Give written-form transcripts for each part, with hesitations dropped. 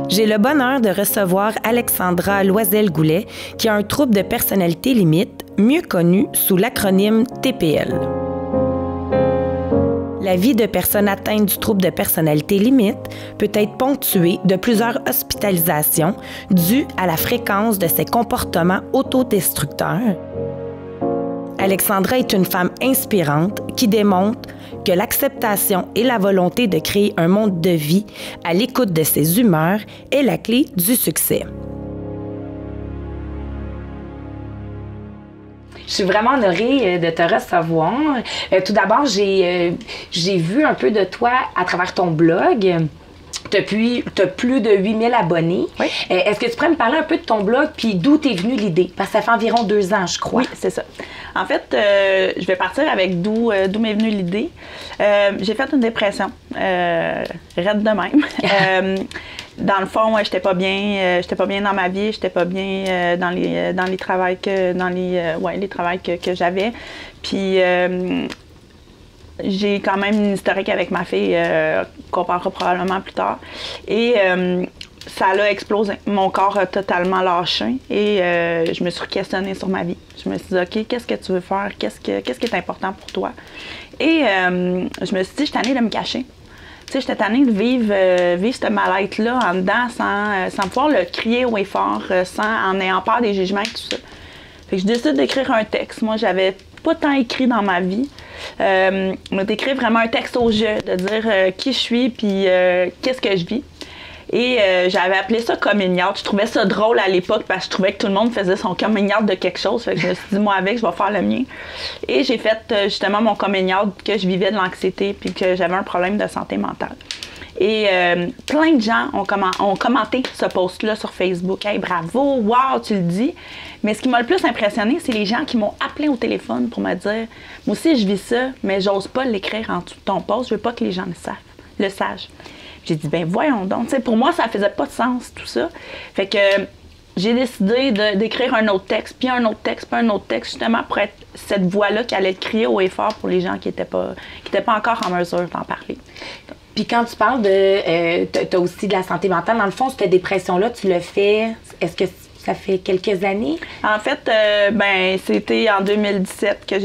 J'ai le bonheur de recevoir Alexandra Loisel-Goulet, qui a un trouble de personnalité limite, mieux connu sous l'acronyme TPL. La vie de personnes atteintes du trouble de personnalité limite peut être ponctuée de plusieurs hospitalisations dues à la fréquence de ces comportements autodestructeurs. Alexandra est une femme inspirante qui démontre que l'acceptation et la volonté de créer un monde de vie à l'écoute de ses humeurs est la clé du succès. Je suis vraiment honorée de te recevoir. Tout d'abord, j'ai vu un peu de toi à travers ton blog. Tu as plus de 8000 abonnés. Oui. Est-ce que tu pourrais me parler un peu de ton blog puis d'où t'es venue l'idée? Parce que ça fait environ 2 ans, je crois. Oui, c'est ça. En fait, je vais partir avec d'où m'est venue l'idée. J'ai fait une dépression, raide de même. Dans le fond, j'étais pas bien dans ma vie, j'étais pas bien dans les travails que j'avais. Puis j'ai quand même une historique avec ma fille qu'on parlera probablement plus tard. Et ça l'a explosé. Mon corps a totalement lâché et je me suis questionnée sur ma vie. Je me suis dit, OK, qu'est-ce que tu veux faire? Qu'est-ce qui est important pour toi? Et je me suis dit, je suis tannée de me cacher. Tu sais, j'étais tannée de vivre ce mal-être-là en dedans sans pouvoir le crier haut et fort, en ayant peur des jugements et tout ça. Fait que je décide d'écrire un texte. Moi, j'avais pas tant écrit dans ma vie. D'écrire vraiment un texte au jeu, de dire qui je suis puis qu'est-ce que je vis. Et j'avais appelé ça coming out. Je trouvais ça drôle à l'époque parce que je trouvais que tout le monde faisait son coming out de quelque chose. Fait que je me suis dit, moi avec, je vais faire le mien. Et j'ai fait justement mon coming out que je vivais de l'anxiété puis que j'avais un problème de santé mentale. Et plein de gens ont commenté ce post-là sur Facebook. « Hey, bravo! Wow! Tu le dis! » Mais ce qui m'a le plus impressionné, c'est les gens qui m'ont appelé au téléphone pour me dire « Moi aussi, je vis ça, mais j'ose pas l'écrire en dessous de ton post. Je veux pas que les gens le sachent. » J'ai dit « Ben voyons donc! » Tu sais, pour moi, ça faisait pas de sens, tout ça. Fait que j'ai décidé d'écrire un autre texte, puis un autre texte, puis un autre texte, justement pour être cette voix-là qui allait crier haut et fort pour les gens qui étaient pas encore en mesure d'en parler. Puis quand tu parles de... tu as aussi de la santé mentale, dans le fond, cette dépression-là, tu le fais... Est-ce que ça fait quelques années? En fait, c'était en 2017 que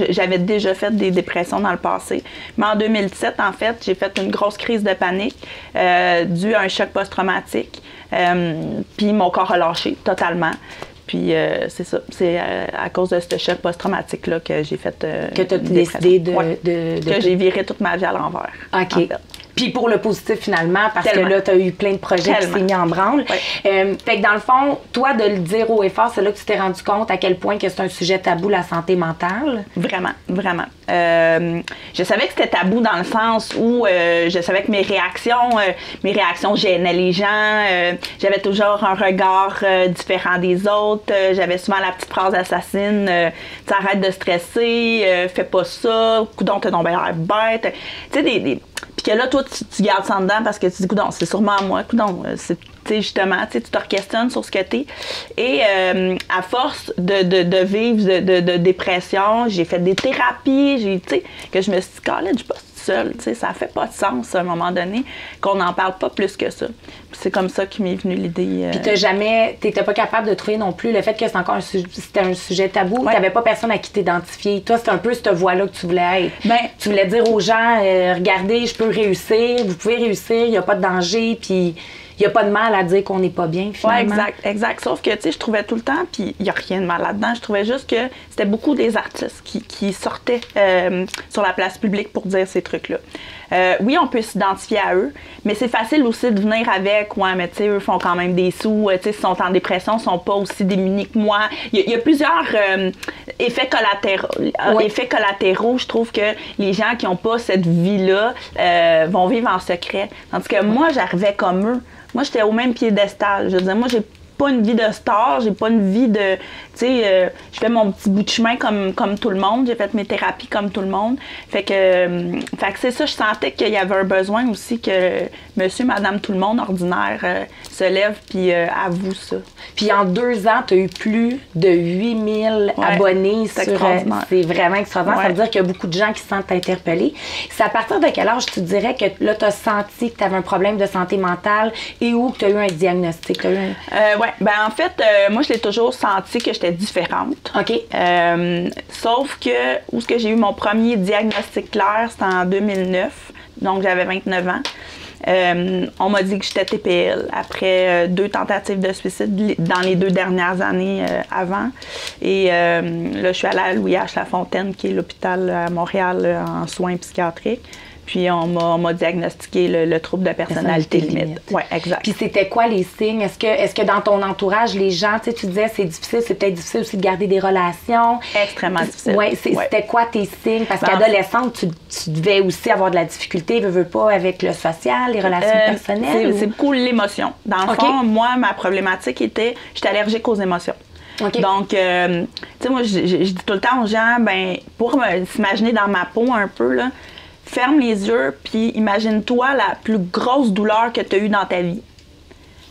j'avais déjà fait des dépressions dans le passé. Mais en 2017, en fait, j'ai fait une grosse crise de panique due à un choc post-traumatique. Puis mon corps a lâché totalement. Puis c'est ça, c'est à cause de ce choc post-traumatique-là que j'ai fait... que tu as décidé que j'ai viré toute ma vie à l'envers. OK. En fait. Puis pour le positif finalement, parce que là, tu as eu plein de projets qui s'est mis en branle. Oui. Fait que dans le fond, toi, de le dire haut et fort, c'est là que tu t'es rendu compte à quel point que c'est un sujet tabou, la santé mentale? Vraiment, vraiment. Je savais que c'était tabou dans le sens où je savais que mes réactions gênaient les gens. J'avais toujours un regard différent des autres. J'avais souvent la petite phrase assassine, arrête de stresser, fais pas ça, coudonc, t'as tombé l'air bête. Tu sais, puis que là, toi, tu gardes ça en dedans parce que tu dis, coudonc, c'est sûrement moi, coudonc, justement, tu te questionnes sur ce que t'es. Et à force de vivre de dépression, j'ai fait des thérapies, que je me suis dit, Colin, je suis pas seule, ça fait pas de sens à un moment donné qu'on n'en parle pas plus que ça. C'est comme ça que m'est venue l'idée. Puis t'étais pas capable de trouver non plus le fait que c'était un sujet tabou, ouais. T'avais pas personne à qui t'identifier. Toi, c'est un peu cette voie-là que tu voulais être. Tu voulais dire aux gens, regardez, je peux réussir, vous pouvez réussir, il n'y a pas de danger, puis il n'y a pas de mal à dire qu'on n'est pas bien, finalement. Oui, exact. Sauf que, je trouvais tout le temps, puis il n'y a rien de mal là-dedans, je trouvais juste que c'était beaucoup des artistes qui sortaient sur la place publique pour dire ces trucs-là. Oui, on peut s'identifier à eux, mais c'est facile aussi de venir avec, ouais, mais eux font quand même des sous, s'ils sont en dépression, ils sont pas aussi démunis que moi. Il y a plusieurs effets collatéraux, je trouve que les gens qui n'ont pas cette vie-là vont vivre en secret. Tandis que moi, j'arrivais comme eux. Moi, j'étais au même piédestal. Je veux dire, moi, j'ai pas une vie de star, j'ai pas une vie de, tu sais, je fais mon petit bout de chemin comme tout le monde, j'ai fait mes thérapies comme tout le monde. Fait que c'est ça, je sentais qu'il y avait un besoin aussi que monsieur, madame, tout le monde ordinaire se lève puis avoue ça. Puis en 2 ans, tu as eu plus de 8000 abonnés sur... C'est vraiment extraordinaire. Ouais. Ça veut dire qu'il y a beaucoup de gens qui se sentent interpellés. C'est à partir de quel âge tu dirais que là, tu as senti que tu avais un problème de santé mentale et où tu as eu un diagnostic? Oui, ben en fait, moi, je l'ai toujours senti que j'étais différente. OK. Sauf que où est-ce que j'ai eu mon premier diagnostic clair, c'était en 2009, donc j'avais 29 ans. On m'a dit que j'étais TPL après 2 tentatives de suicide dans les 2 dernières années avant. Et là, je suis allée à Louis H. Lafontaine, qui est l'hôpital à Montréal en soins psychiatriques. Puis on m'a diagnostiqué le trouble de personnalité limite. Oui, exact. Puis c'était quoi les signes? Est-ce que dans ton entourage, les gens, tu sais, tu disais c'est difficile, c'est peut-être difficile aussi de garder des relations. Extrêmement difficile. Oui, c'était quoi tes signes? Parce qu'adolescente, tu devais aussi avoir de la difficulté, veux pas, avec le social, les relations personnelles? C'est beaucoup l'émotion. Dans le fond, moi, ma problématique était, j'étais allergique aux émotions. Okay. Donc, tu sais, moi, je dis tout le temps aux gens, ben pour s'imaginer dans ma peau un peu, là, ferme les yeux, puis imagine-toi la plus grosse douleur que tu as eue dans ta vie.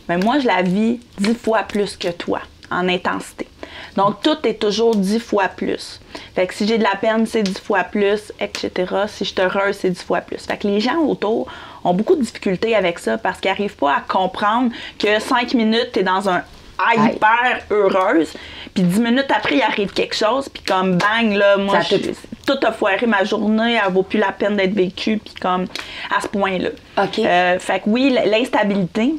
Mais moi, je la vis 10 fois plus que toi, en intensité. Donc, tout est toujours 10 fois plus. Fait que si j'ai de la peine, c'est 10 fois plus, etc. Si je suis heureuse, c'est 10 fois plus. Fait que les gens autour ont beaucoup de difficultés avec ça parce qu'ils n'arrivent pas à comprendre que 5 minutes, tu es dans un hyper heureuse, puis 10 minutes après, il arrive quelque chose, puis comme bang, là, moi, tout a foiré ma journée, elle vaut plus la peine d'être vécue, puis comme à ce point-là. OK. Fait que oui, l'instabilité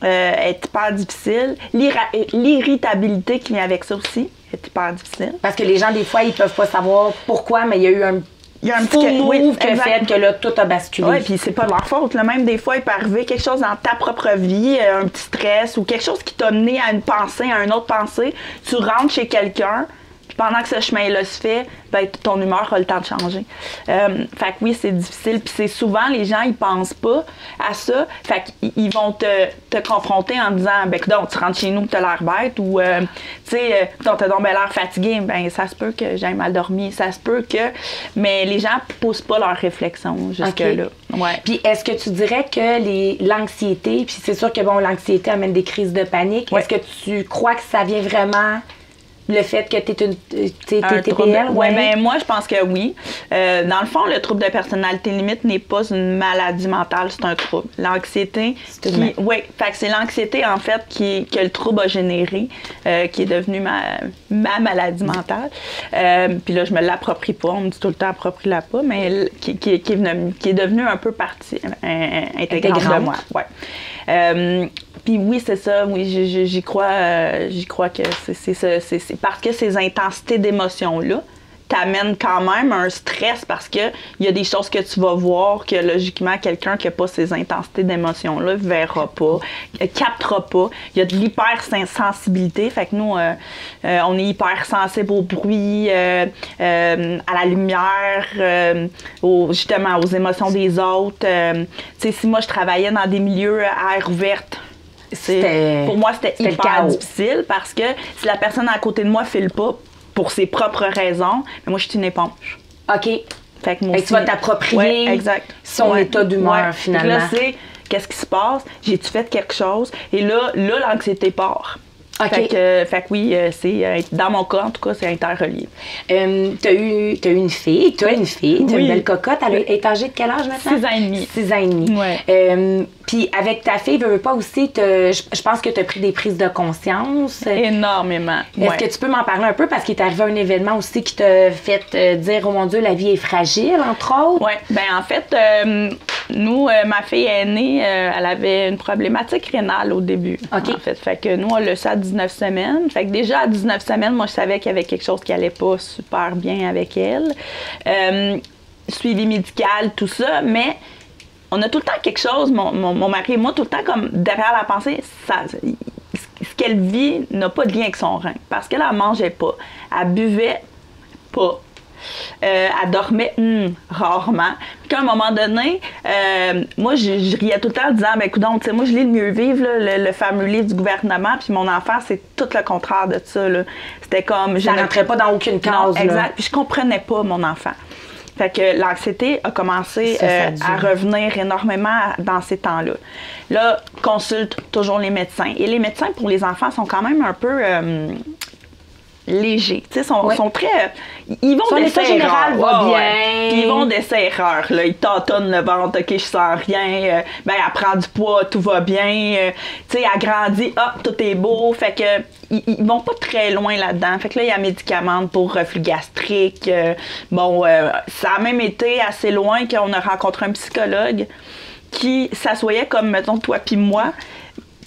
est hyper difficile. L'irritabilité qui vient avec ça aussi est hyper difficile. Parce que les gens, des fois, ils peuvent pas savoir pourquoi, mais il y a eu un petit move qui a fait que là, tout a basculé. Oui, puis c'est pas de leur faute. Là. Même des fois, il peut arriver quelque chose dans ta propre vie, un petit stress ou quelque chose qui t'a mené à une pensée, à une autre pensée. Tu rentres chez quelqu'un, puis pendant que ce chemin-là se fait, ben, ton humeur a le temps de changer. Fait que oui, c'est difficile. Puis c'est souvent, les gens, ils pensent pas à ça. Fait qu'ils vont te confronter en disant, ben, donc, tu rentres chez nous, t'as l'air bête, ou, tu sais, t'as donc l'air fatigué, ben, ça se peut que j'ai mal dormi, ça se peut que. Mais les gens posent pas leur réflexion jusque-là. Okay. Ouais. Puis est-ce que tu dirais que l'anxiété, puis c'est sûr que, bon, l'anxiété amène des crises de panique, est-ce que tu crois que ça vient vraiment. Le fait que tu es TPL? Oui, bien, moi, je pense que oui. Dans le fond, le trouble de personnalité limite n'est pas une maladie mentale, c'est un trouble. L'anxiété, oui, fait que c'est l'anxiété, en fait, que le trouble a généré, qui est devenue ma maladie mentale. Puis là, je me l'approprie pas, on me dit tout le temps approprie-la pas, mais qui est devenue un peu partie intégrante de moi. Ouais. Puis oui, c'est ça, oui, j'y crois que c'est parce que ces intensités d'émotions-là t'amènent quand même un stress parce que il y a des choses que tu vas voir que logiquement quelqu'un qui n'a pas ces intensités d'émotions-là verra pas, captera pas. Il y a de l'hypersensibilité, fait que nous, on est hypersensible au bruit, à la lumière, justement aux émotions des autres. Tu sais, si moi je travaillais dans des milieux à air ouverte, pour moi, c'était hyper difficile parce que si la personne à côté de moi ne file pas pour ses propres raisons, mais moi, je suis une éponge. OK. Fait que moi aussi, tu vas t'approprier son état d'humeur, finalement. Là, c'est qu'est-ce qui se passe? J'ai-tu fait quelque chose? Et là l'anxiété part. Okay. Fait que oui, c'est dans mon cas, en tout cas, c'est interrelié. T'as eu une fille, t'as une belle cocotte. Elle est âgée de quel âge maintenant? 6 ans et demi. 6 ans et demi. Ouais. Puis avec ta fille, veux pas aussi, je pense que tu as pris des prises de conscience. Énormément. Est-ce que tu peux m'en parler un peu? Parce qu'il est arrivé un événement aussi qui t'a fait dire, oh mon Dieu, la vie est fragile, entre autres. Oui. Bien, en fait, nous, ma fille aînée, elle avait une problématique rénale au début. OK. En fait, que nous, on l'a su à 19 semaines. Fait que déjà, à 19 semaines, moi, je savais qu'il y avait quelque chose qui allait pas super bien avec elle. Suivi médical, tout ça, mais on a tout le temps quelque chose, mon mari et moi, tout le temps comme derrière la pensée, ce qu'elle vit n'a pas de lien avec son rein. Parce qu'elle ne mangeait pas, elle buvait pas, elle dormait rarement. qu'à un moment donné, moi, je riais tout le temps en disant, ben écoute, tu sais, moi, je lis le Mieux vivre, là, le fameux livre du gouvernement, puis mon enfant, c'est tout le contraire de ça, là. C'était comme... Ça rentrait pas dans aucune case, non, là. exact. Puis je comprenais pas mon enfant. Fait que l'anxiété a commencé à revenir énormément dans ces temps-là. Là, consulte toujours les médecins. Et les médecins, pour les enfants, sont quand même un peu... légers, tu sais, sont très... ils vont d'essai général va bien. Puis ils vont d'essai-erreur, là. Ils tâtonnent le ventre, OK, je sens rien. Ben, elle prend du poids, tout va bien. Tu sais, elle grandit, hop, tout est beau. Fait que ils vont pas très loin là-dedans. Fait que là, il y a médicaments pour reflux gastrique. Ça a même été assez loin qu'on a rencontré un psychologue qui s'assoyait comme, mettons, toi puis moi.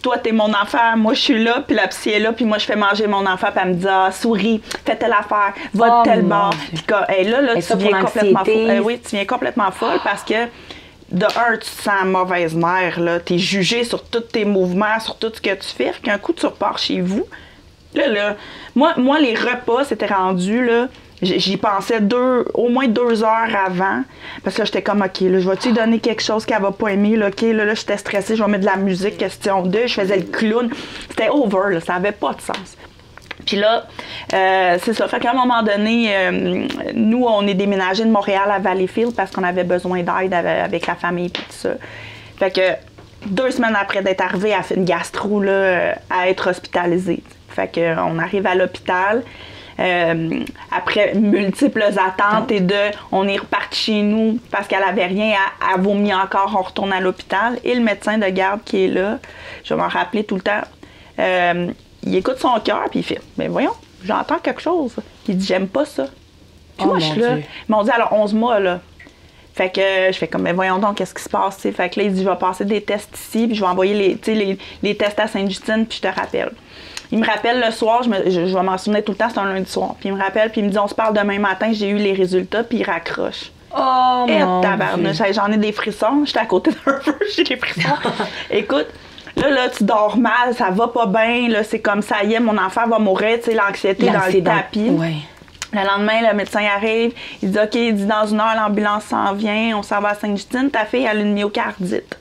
Toi, t'es mon enfant, moi, je suis là, puis la psy est là, puis moi, je fais manger mon enfant, puis elle me dit, ah, souris, fais telle affaire, va de tel bord. Puis là, tu viens complètement folle. Oui, tu viens complètement folle parce que, de un, tu te sens mauvaise mère, là. T'es jugée sur tous tes mouvements, sur tout ce que tu fais. Fait qu'un coup, tu repars chez vous. Là, moi, les repas, c'était rendu, là. J'y pensais au moins 2 heures avant. Parce que là, j'étais comme, OK, là, je vais-tu lui donner quelque chose qu'elle va pas aimer? Là, OK, là, j'étais stressée, je vais mettre de la musique, question 2. Je faisais le clown. C'était over, là, ça avait pas de sens. Puis là, c'est ça. Fait qu'à un moment donné, nous, on est déménagé de Montréal à Valleyfield parce qu'on avait besoin d'aide avec la famille et tout ça. Fait que 2 semaines après d'être arrivée, elle fait une gastro, là, à être hospitalisée. Fait qu'on arrive à l'hôpital. Après multiples attentes on est reparti chez nous parce qu'elle avait rien, elle vomit encore, on retourne à l'hôpital et le médecin de garde qui est là, je vais m'en rappeler tout le temps, il écoute son cœur puis il fait, mais voyons, j'entends quelque chose. Il dit, j'aime pas ça. Puis moi, je suis là. Ils m'ont dit, alors 11 mois, là. Fait que je fais comme, mais voyons donc, qu'est-ce qui se passe, t'sais. Fait que là, il dit, je vais passer des tests ici, puis je vais envoyer les tests à Sainte-Justine, puis je te rappelle. Il me rappelle le soir, je vais m'en souvenir tout le temps, c'est un lundi soir. Puis il me rappelle, puis il me dit, on se parle demain matin, j'ai eu les résultats, puis il raccroche. Oh mon tabarnouche, j'en ai des frissons, j'étais à côté d'un feu, j'ai des frissons. Écoute, là, tu dors mal, ça va pas bien, là, c'est comme ça y est, mon enfant va mourir, tu sais, l'anxiété dans le tapis. Ouais. Le lendemain, le médecin arrive, il dit, OK, il dit, dans 1 heure, l'ambulance s'en vient, on s'en va à Sainte-Justine, ta fille, elle a une myocardite.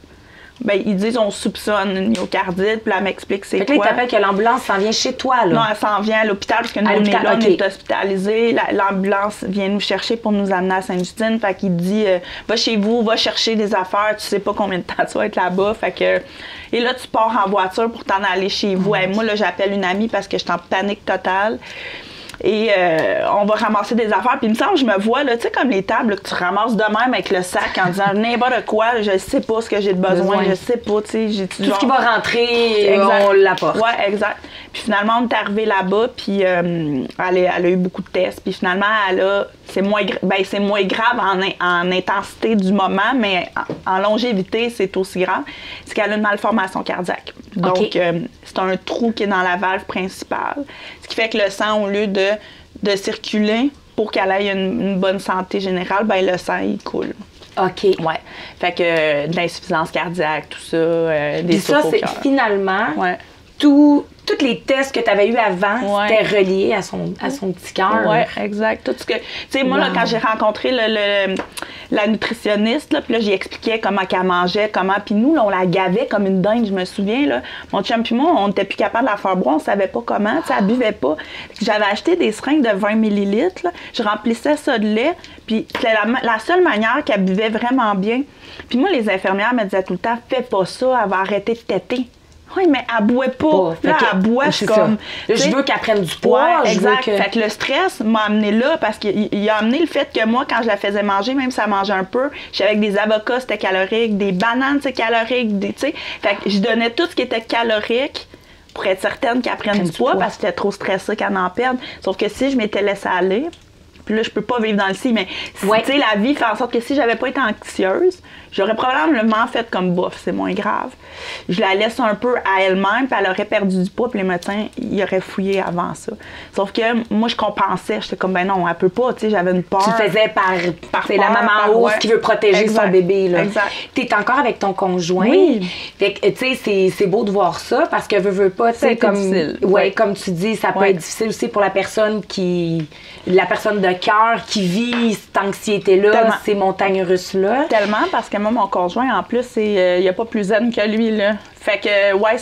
Ben, ils disent, on soupçonne une myocardite, puis là, elle m'explique c'est quoi. Fait que là, il t'appelle que l'ambulance s'en vient chez toi, là. Non, elle s'en vient à l'hôpital, parce que nous, on est là, on est hospitalisés. L'ambulance vient nous chercher pour nous amener à Sainte-Justine. Fait qu'il dit, va chez vous, va chercher des affaires, tu sais pas combien de temps tu vas être là-bas. Fait que... Et là, tu pars en voiture pour t'en aller chez vous. Et moi, là, j'appelle une amie parce que je suis en panique totale. Et on va ramasser des affaires. Puis il me semble, je me vois, là, tu sais, comme les tables là, que tu ramasses de même avec le sac en disant n'importe quoi, je sais pas ce que j'ai de besoin, je sais pas, tu sais. Tout ce qui va rentrer, on l'apporte. Ouais, exact. Puis finalement, on est arrivé là-bas, puis elle a eu beaucoup de tests. Puis finalement, c'est moins grave en intensité du moment, mais en longévité, c'est aussi grave. C'est qu'elle a une malformation cardiaque. Donc, c'est un trou qui est dans la valve principale. Ce qui fait que le sang, au lieu de circuler pour qu'elle ait une bonne santé générale, ben le sang, il coule. OK. Ouais. Fait que de l'insuffisance cardiaque, tout ça, des sauts au cœur. C'est finalement, tous les tests que tu avais eus avant, c'était relié à son petit cœur. Oui, exact. Tout ce que... Tu sais, moi, là, quand j'ai rencontré la nutritionniste, puis là, j'y expliquais comment qu'elle mangeait, puis nous, là, on la gavait comme une dingue, je me souviens, là. Mon chum puis moi, on n'était plus capable de la faire boire, on savait pas comment, tu sais, elle buvait pas. J'avais acheté des seringues de 20 millilitres, là, je remplissais ça de lait, puis c'était la seule manière qu'elle buvait vraiment bien. Puis moi, les infirmières me disaient tout le temps, fais pas ça, elle va arrêter de téter. Oui, mais elle boit pas. Là, elle boit comme... Là, je veux qu'elle prenne du poids. Ouais, exact. Fait que le stress m'a amené là parce qu'il a amené le fait que moi, quand je la faisais manger, même si elle mangeait un peu, j'avais avec des avocats, c'était calorique, des bananes, c'est calorique, tu sais. Fait que je donnais tout ce qui était calorique pour être certaine qu'elle prenne du poids parce que j'étais trop stressée qu'elle en perde. Sauf que si je m'étais laissée aller... Puis là, je peux pas vivre dans le si, mais tu sais, la vie fait en sorte que si j'avais pas été anxieuse, j'aurais probablement fait comme bof, c'est moins grave. Je la laisse un peu à elle-même, puis elle aurait perdu du poids, puis les médecins, ils auraient fouillé avant ça. Sauf que moi, je compensais, j'étais comme, ben non, elle peut pas, tu sais, j'avais une peur. Tu faisais par c'est la maman hausse qui veut protéger son bébé, là. Exact. T'es encore avec ton conjoint. Oui. Fait que, tu sais, c'est beau de voir ça, parce que veux pas, tu sais, comme... difficile. Ouais, comme tu dis, ça peut être difficile aussi pour la personne de cœur qui vit cette anxiété-là, ces montagnes russes-là. Tellement, parce que moi, mon conjoint, en plus, il n'y a pas plus zen que lui, là. Fait que, ouais,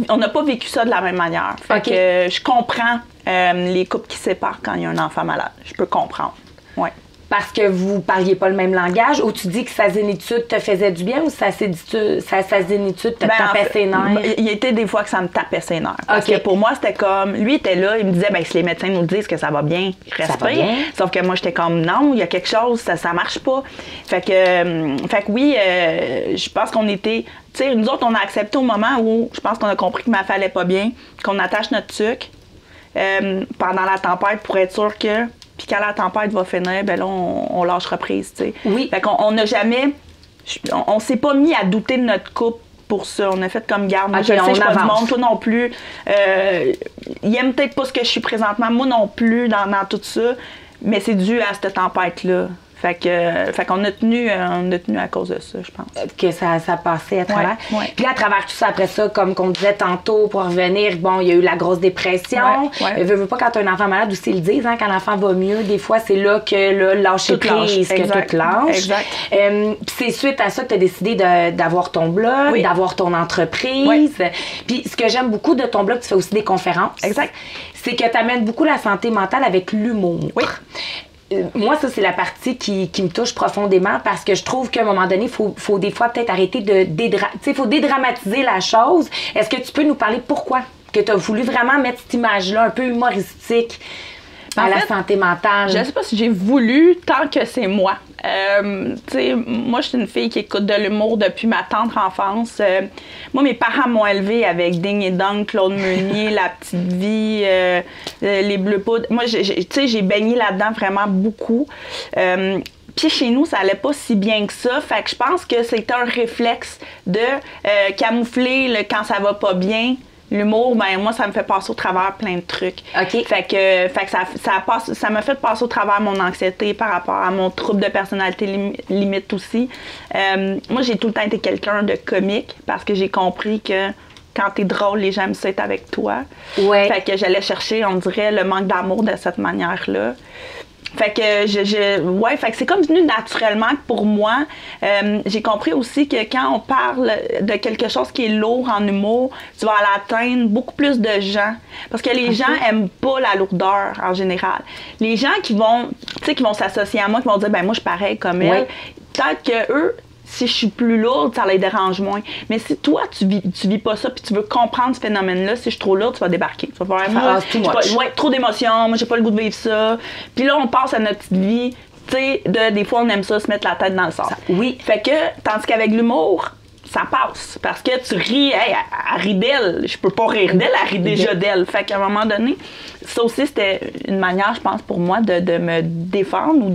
on n'a pas vécu ça de la même manière. Fait que je comprends les couples qui se séparent quand il y a un enfant malade. Je peux comprendre, ouais. Parce que vous parliez pas le même langage, ou tu dis que sa zénitude te faisait du bien, ou sa zénitude te tapait ses nerfs? Il y était des fois que ça me tapait ses nerfs. Parce que pour moi, c'était comme... Lui était là, il me disait, ben si les médecins nous disent que ça va bien, respire. Sauf que moi, j'étais comme, non, il y a quelque chose, ça marche pas. Fait que oui, je pense qu'on était... Tu sais, nous autres, on a accepté au moment où je pense qu'on a compris que ma fille allait pas bien, qu'on attache notre tuque pendant la tempête pour être sûr que... Puis quand la tempête va finir, ben là, on lâchera prise, tu sais. Oui. Fait qu'on n'a jamais... On s'est pas mis à douter de notre couple pour ça. On a fait comme garde. Moi, je sais, je suis pas du monde, toi non plus. Il aime peut-être pas ce que je suis présentement, moi non plus, dans tout ça. Mais c'est dû à cette tempête-là. Fait qu'on a tenu à cause de ça, je pense. Que ça passait à travers. Ouais. Puis à travers tout ça, après ça, comme qu'on disait tantôt, pour revenir, bon, il y a eu la grosse dépression. Veux pas quand tu as un enfant malade aussi, ils le disent, hein, quand l'enfant va mieux, des fois, c'est là que là, lâcher prise, que tout lâche. Exact. Puis c'est suite à ça que tu as décidé d'avoir ton blog, d'avoir ton entreprise. Puis ce que j'aime beaucoup de ton blog, tu fais aussi des conférences. Exact. C'est que tu amènes beaucoup la santé mentale avec l'humour. Oui. Moi, ça, c'est la partie qui me touche profondément parce que je trouve qu'à un moment donné, il faut des fois peut-être arrêter il faut dédramatiser la chose. Est-ce que tu peux nous parler pourquoi que tu as voulu vraiment mettre cette image-là un peu humoristique à la santé mentale? Je ne sais pas si j'ai voulu tant que c'est moi. Moi, je suis une fille qui écoute de l'humour depuis ma tendre enfance. Moi, mes parents m'ont élevée avec Ding et Dong, Claude Meunier, La Petite Vie, Les Bleus Poudres. Moi, j'ai baigné là-dedans vraiment beaucoup. Puis chez nous, ça allait pas si bien que ça. Fait que je pense que c'est un réflexe de camoufler quand ça va pas bien. L'humour, ben moi, ça me fait passer au travers plein de trucs. OK. Fait que ça m'a fait passer au travers mon anxiété par rapport à mon trouble de personnalité limite aussi. Moi, j'ai tout le temps été quelqu'un de comique parce que j'ai compris que quand t'es drôle, les gens aiment ça être avec toi. Ouais. Fait que j'allais chercher, on dirait, le manque d'amour de cette manière-là. Fait que fait que c'est comme venu naturellement pour moi. J'ai compris aussi que quand on parle de quelque chose qui est lourd en humour, tu vas atteindre beaucoup plus de gens. Parce que les gens aiment pas la lourdeur en général. Les gens qui vont s'associer à moi, qui vont dire, ben moi je suis pareil comme elle, peut-être que eux, si je suis plus lourde, ça les dérange moins. Mais si toi, tu vis pas ça puis tu veux comprendre ce phénomène-là, si je suis trop lourde, tu vas débarquer. Tu vas faire trop d'émotions, moi, j'ai pas le goût de vivre ça. Puis là, on passe à notre petite vie. Tu sais, des fois, on aime ça, se mettre la tête dans le sable. Oui. Fait que, tandis qu'avec l'humour, ça passe. Parce que tu ris, elle rit d'elle. Je peux pas rire d'elle, elle rit déjà d'elle. Fait qu'à un moment donné, ça aussi, c'était une manière, je pense, pour moi, de me défendre ou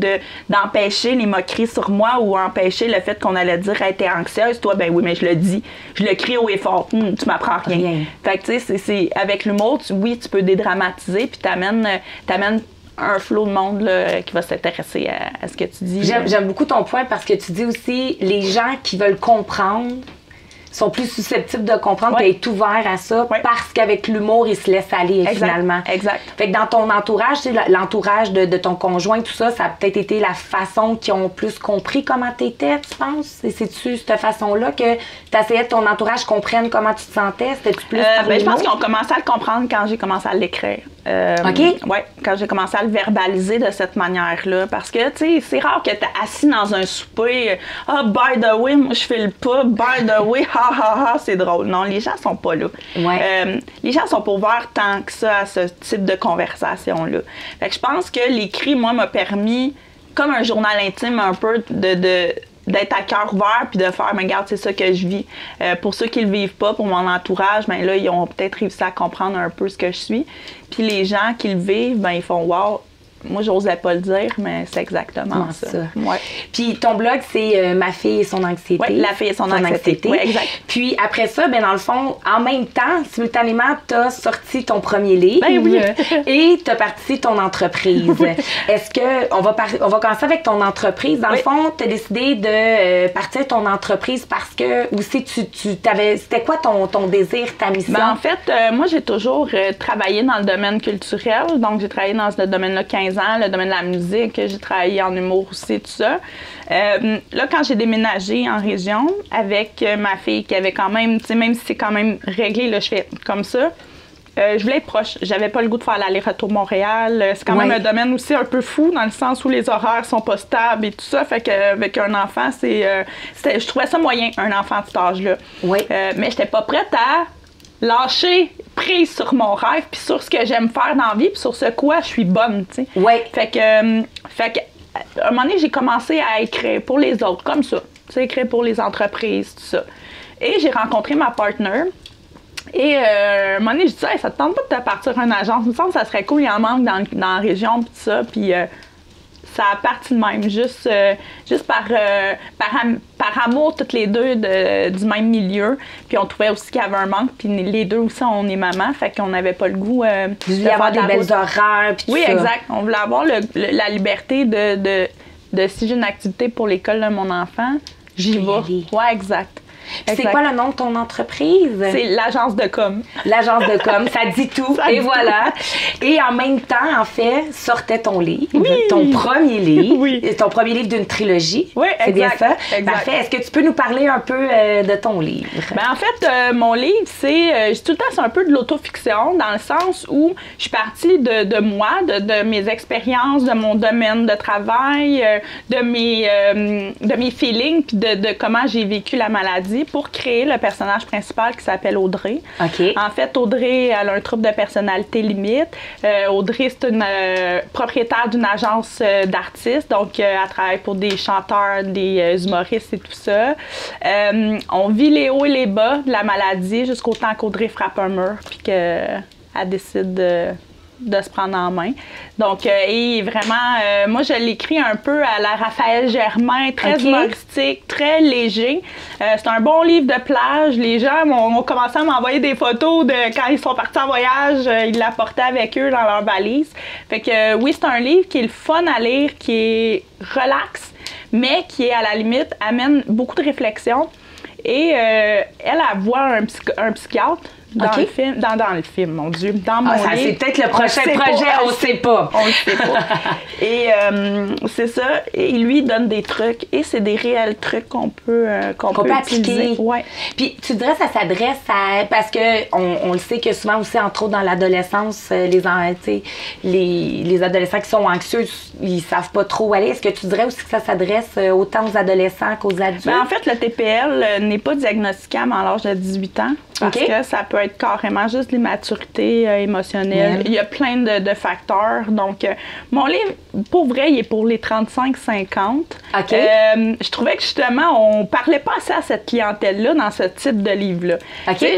d'empêcher les moqueries sur moi ou empêcher le fait qu'on allait dire, hey, t'es anxieuse. Toi, ben oui, mais je le dis. Je le crie haut et fort. Tu m'apprends rien. Fait que, tu sais, c'est avec l'humour, tu peux dédramatiser puis t'amènes un flot de monde là, qui va s'intéresser à ce que tu dis. J'aime beaucoup ton point parce que tu dis aussi les gens qui veulent comprendre sont plus susceptibles de comprendre et être ouverts à ça parce qu'avec l'humour, ils se laissent aller finalement. Exact. Fait que dans ton entourage, tu sais, l'entourage de ton conjoint, tout ça, ça a peut-être été la façon qu'ils ont plus compris comment t'étais, tu penses? Et c'est-tu cette façon-là que tu essayais que ton entourage comprenne comment tu te sentais? C'était-tu plus je pense qu'ils ont commencé à le comprendre quand j'ai commencé à l'écrire. OK. Oui, quand j'ai commencé à le verbaliser de cette manière-là. Parce que, tu sais, c'est rare que t'es assis dans un souper. Ah, by the way, moi, je file pas. By the way, ha, ha, ha, c'est drôle. Non, les gens sont pas là. Ouais. Les gens sont pas ouverts tant que ça à ce type de conversation-là. Fait que je pense que l'écrit, moi, m'a permis, comme un journal intime un peu, d'être à cœur ouvert puis de faire, mais regarde, c'est ça que je vis. Pour ceux qui le vivent pas, pour mon entourage, ben là, ils ont peut-être réussi à comprendre un peu ce que je suis. Puis les gens qui le vivent, ben ils font « wow ». Moi, j'osais pas le dire, mais c'est exactement ça. Ouais. Puis ton blog, c'est Ma fille et son anxiété. Oui, La fille et son anxiété. Oui, exact. Puis après ça, ben dans le fond, en même temps, simultanément, tu as sorti ton premier livre. Ben oui. Et tu as parti ton entreprise. Est-ce que, on va commencer avec ton entreprise. Dans le fond, tu as décidé de partir ton entreprise parce que, ou si tu t'avais, c'était quoi ton désir, ta mission? Ben en fait, moi, j'ai toujours travaillé dans le domaine culturel. Donc, j'ai travaillé dans ce domaine-là 15 15 ans, le domaine de la musique. J'ai travaillé en humour aussi, tout ça. Là, quand j'ai déménagé en région avec ma fille qui avait quand même, tu sais, même si c'est quand même réglé, là, je fais comme ça. Je voulais être proche. J'avais pas le goût de faire l'aller-retour Montréal. C'est quand même un domaine aussi un peu fou, dans le sens où les horaires sont pas stables et tout ça. Fait qu'avec un enfant, je trouvais ça moyen, un enfant de cet âge-là. Oui. Mais j'étais pas prête à lâcher prise sur mon rêve, puis sur ce que j'aime faire dans la vie, puis sur ce quoi je suis bonne, tu sais. Oui. Fait que, à un moment donné, j'ai commencé à écrire pour les autres, comme ça. Tu sais, écrire pour les entreprises, tout ça. Et j'ai rencontré ma partenaire. Et à un moment donné, je dis, hey, ça te tente pas de te partir une agence? Il me semble que ça serait cool, il y en manque dans la région, puis tout ça. Puis ça a parti de même, juste par amour, toutes les deux du même milieu. Puis on trouvait aussi qu'il y avait un manque. Puis les deux aussi, on est maman, fait qu'on n'avait pas le goût de faire avoir des belles horaires, puis tout ça. Oui, exact. On voulait avoir la liberté de si j'ai une activité pour l'école de mon enfant, j'y vais. Oui, exact. C'est quoi le nom de ton entreprise? C'est l'agence de com. L'agence de com, ça dit tout. Et voilà. Et en même temps, en fait, sortait ton livre, ton premier livre, ton premier livre d'une trilogie. Oui, exact. C'est bien ça? Exact. Parfait. Est-ce que tu peux nous parler un peu de ton livre? Ben, en fait, mon livre, tout le temps, c'est un peu de l'autofiction, dans le sens où je suis partie de moi, de mes expériences, de mon domaine de travail, de mes feelings, puis de comment j'ai vécu la maladie, pour créer le personnage principal qui s'appelle Audrey. Okay. En fait, Audrey, elle a un trouble de personnalité limite. Audrey, c'est une propriétaire d'une agence d'artistes, donc elle travaille pour des chanteurs, des humoristes et tout ça. On vit les hauts et les bas de la maladie jusqu'au temps qu'Audrey frappe un mur puis qu'elle décide de se prendre en main. Donc, et vraiment, moi, je l'écris un peu à la Raphaël Germain, très humoristique, très léger. C'est un bon livre de plage. Les gens ont commencé à m'envoyer des photos de quand ils sont partis en voyage, ils l'apportaient avec eux dans leur valise. Fait que oui, c'est un livre qui est le fun à lire, qui est relax, mais qui est à la limite, amène beaucoup de réflexion. Et elle voit un psychiatre. Dans le film, mon Dieu. Dans mon livre. C'est peut-être le prochain projet, on ne sait pas. On ne sait pas. Et c'est ça. Et il lui donne des trucs. Et c'est des réels trucs qu'on peut appliquer. Ouais. Puis tu dirais ça s'adresse à... Parce qu'on le sait que souvent aussi, entre autres dans l'adolescence, les adolescents qui sont anxieux, ils ne savent pas trop où aller. Est-ce que tu dirais aussi que ça s'adresse autant aux adolescents qu'aux adultes? Ben, en fait, le TPL n'est pas diagnosticable à l'âge de 18 ans. Parce que ça peut être carrément juste l'immaturité émotionnelle. Il y a plein de facteurs. Donc, mon livre, pour vrai, il est pour les 35-50. Je trouvais que justement, on parlait pas assez à cette clientèle-là dans ce type de livre-là.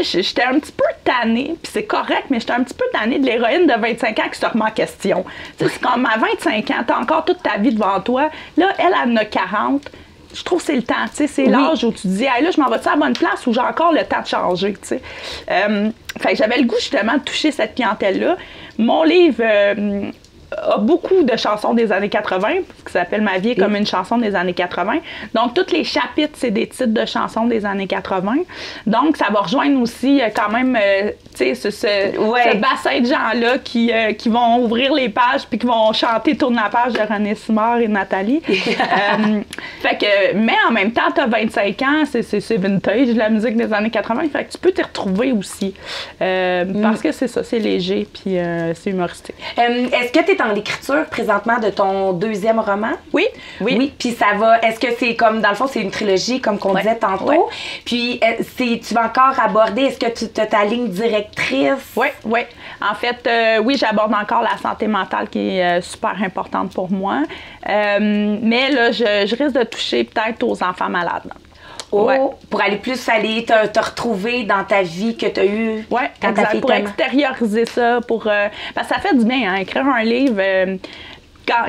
J'étais un petit peu tannée, puis c'est correct, mais j'étais un petit peu tannée de l'héroïne de 25 ans qui se remet en question. C'est comme à 25 ans, t'as encore toute ta vie devant toi. Là, elle en a 40. Je trouve que c'est le temps, tu sais, c'est l'âge où tu te dis, hey, là, je m'en vais-tu à la bonne place ou j'ai encore le temps de changer, tu sais. Fait que j'avais le goût, justement, de toucher cette clientèle-là. Mon livre a beaucoup de chansons des années 80, qui s'appelle Ma vie est comme une chanson des années 80. Donc, tous les chapitres, c'est des titres de chansons des années 80. Donc, ça va rejoindre aussi quand même, tu sais, ce bassin de gens-là qui vont ouvrir les pages puis qui vont chanter Tourne la page de René Simard et Nathalie. Fait que, mais en même temps, tu as 25 ans, c'est vintage, la musique des années 80. Fait que tu peux t'y retrouver aussi. Parce que c'est ça, c'est léger puis c'est humoristique. Est-ce que tu es dans l'écriture présentement de ton deuxième roman? Oui. Puis ça va. Est-ce que c'est comme, dans le fond, c'est une trilogie, comme qu'on disait tantôt? Ouais. Puis tu vas encore aborder, est-ce que tu as ta ligne directrice? Oui. En fait, oui, j'aborde encore la santé mentale qui est super importante pour moi. Mais là, je risque de toucher peut-être aux enfants malades. Pour aller plus te retrouver dans ta vie que tu as eue quand ta fille pour extérioriser ça, parce que ça fait du bien, hein, écrire un livre,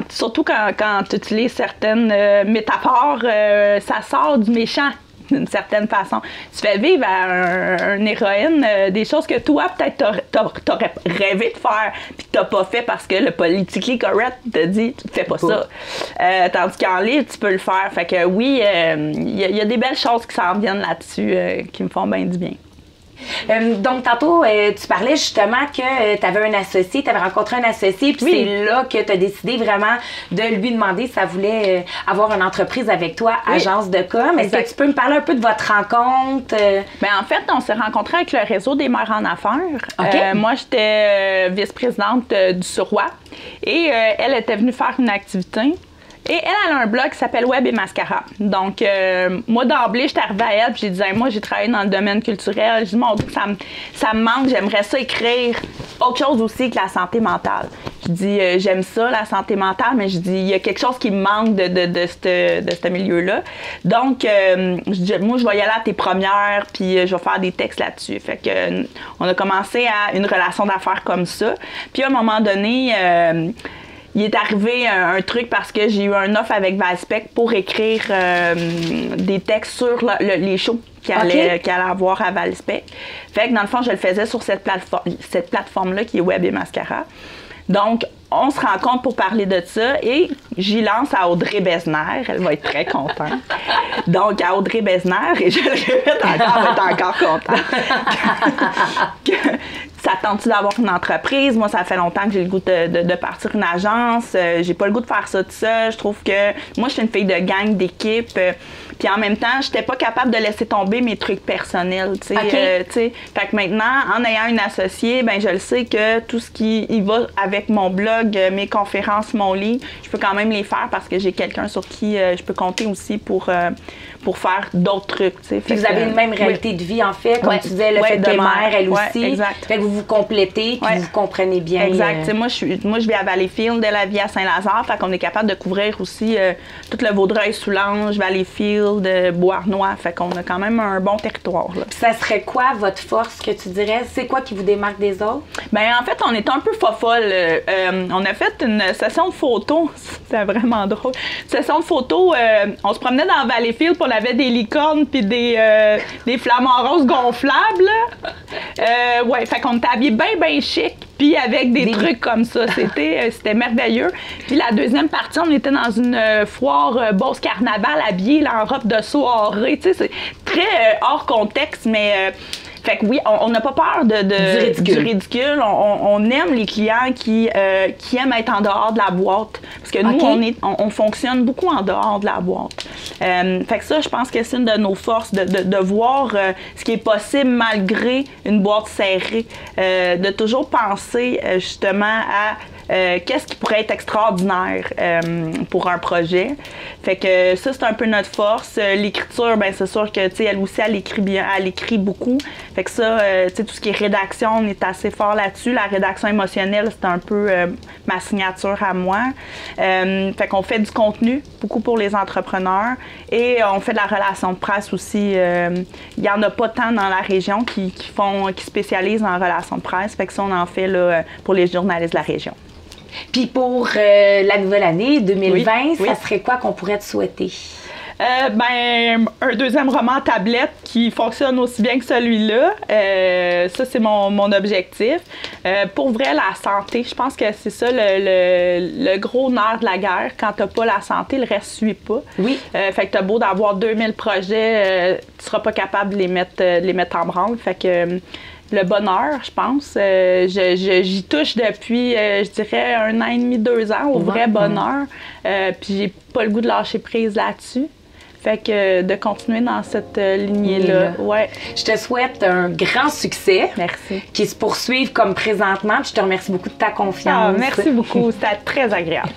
surtout quand tu utilises certaines métaphores, ça sort du méchant d'une certaine façon. Tu fais vivre à une héroïne des choses que toi, peut-être, t'aurais rêvé de faire puis que t'as pas fait parce que le politically correct te dit « fais pas ça ». Tandis qu'en livre, tu peux le faire. Fait que oui, il y a des belles choses qui s'en viennent là-dessus qui me font bien du bien. Donc, tantôt, tu parlais justement que tu avais un associé, tu avais rencontré un associé, puis c'est là que tu as décidé vraiment de lui demander si ça voulait avoir une entreprise avec toi, agence de com. Est-ce que tu peux me parler un peu de votre rencontre? Bien, en fait, on s'est rencontrés avec le réseau des mères en affaires. Moi, j'étais vice-présidente du Surroi et elle était venue faire une activité. Et elle a un blog qui s'appelle Web et Mascara. Donc, moi, d'emblée, j'étais arrivée à elle, puis j'ai dit, hey, moi, j'ai travaillé dans le domaine culturel. J'ai dit, mon Dieu, ça me manque, j'aimerais ça écrire autre chose aussi que la santé mentale. Je dis, j'aime ça, la santé mentale, mais je dis, il y a quelque chose qui me manque de ce milieu-là. Donc, je dis, moi, je vais y aller à tes premières, puis je vais faire des textes là-dessus. Fait que, on a commencé à une relation d'affaires comme ça. Puis, à un moment donné, il est arrivé un truc parce que j'ai eu un offre avec Valspec pour écrire des textes sur les shows qu'il allait avoir à Valspec. Fait que dans le fond, je le faisais sur cette plateforme-là qui est Web et Mascara. Donc, on se rencontre pour parler de ça et j'y lance à Audrey Besner. Elle va être très contente. Donc, à Audrey Besner, et je le répète encore, elle va être encore contente. Ça tente-tu d'avoir une entreprise? Moi, ça fait longtemps que j'ai le goût de partir une agence. J'ai pas le goût de faire ça tout seul. Je trouve que moi, je suis une fille de gang, d'équipe. Puis en même temps, j'étais pas capable de laisser tomber mes trucs personnels. Fait que maintenant, en ayant une associée, ben je le sais que tout ce qui y va avec mon blog, mes conférences, mon livre, je peux quand même les faire parce que j'ai quelqu'un sur qui je peux compter aussi pour faire d'autres trucs. Puis vous avez une même réalité de vie, en fait, comme tu disais, le fait de mère, elle aussi. Exact. Fait que vous vous complétez, puis vous comprenez bien. Exact. Moi, je vis à Valleyfield, elle vit à Saint-Lazare, fait qu'on est capable de couvrir aussi tout le Vaudreuil-Soulanges, Valleyfield, Beauharnois, fait qu'on a quand même un bon territoire. Là. Ça serait quoi votre force que tu dirais? C'est quoi qui vous démarque des autres? Bien, en fait, on est un peu fofolle. On a fait une session de photos, c'était vraiment drôle. Une session de photos, on se promenait dans Valleyfield, puis on avait des licornes puis des flamants roses gonflables. Fait qu'on était habillés bien chic, puis avec des trucs comme ça. C'était merveilleux. Puis la deuxième partie, on était dans une foire Beauce Carnaval habillée là, en robe de soirée. Tu sais, c'est très hors contexte, mais... Fait que oui, on n'a pas peur du ridicule. On aime les clients qui aiment être en dehors de la boîte. Parce que nous, on fonctionne beaucoup en dehors de la boîte. Fait que ça, je pense que c'est une de nos forces, de voir ce qui est possible malgré une boîte serrée. De toujours penser justement à qu'est-ce qui pourrait être extraordinaire pour un projet. Fait que ça, c'est un peu notre force. L'écriture, ben c'est sûr que, tu sais, elle aussi, elle écrit bien, elle écrit beaucoup. Fait que ça, tu sais, tout ce qui est rédaction, on est assez fort là-dessus. La rédaction émotionnelle, c'est un peu ma signature à moi. Fait qu'on fait du contenu, beaucoup pour les entrepreneurs. Et on fait de la relation de presse aussi. Il y en a pas tant dans la région qui spécialisent en relation de presse. Fait que ça, on en fait là, pour les journalistes de la région. Puis pour la nouvelle année 2020, ça serait quoi qu'on pourrait te souhaiter? Un deuxième roman tablette qui fonctionne aussi bien que celui-là. Ça, c'est mon objectif. Pour vrai, la santé, je pense que c'est ça le gros nerf de la guerre. Quand t'as pas la santé, le reste suit pas. Oui. Fait que t'as beau d'avoir 2000 projets, tu seras pas capable de les mettre en branle. Fait que... le bonheur, je pense. J'y touche depuis, je dirais, 1 an et demi, 2 ans au vrai bonheur. Puis j'ai pas le goût de lâcher prise là-dessus. Fait que de continuer dans cette lignée-là. Ouais. Je te souhaite un grand succès. Merci. Qui se poursuive comme présentement. Puis je te remercie beaucoup de ta confiance. Merci beaucoup. C'était très agréable.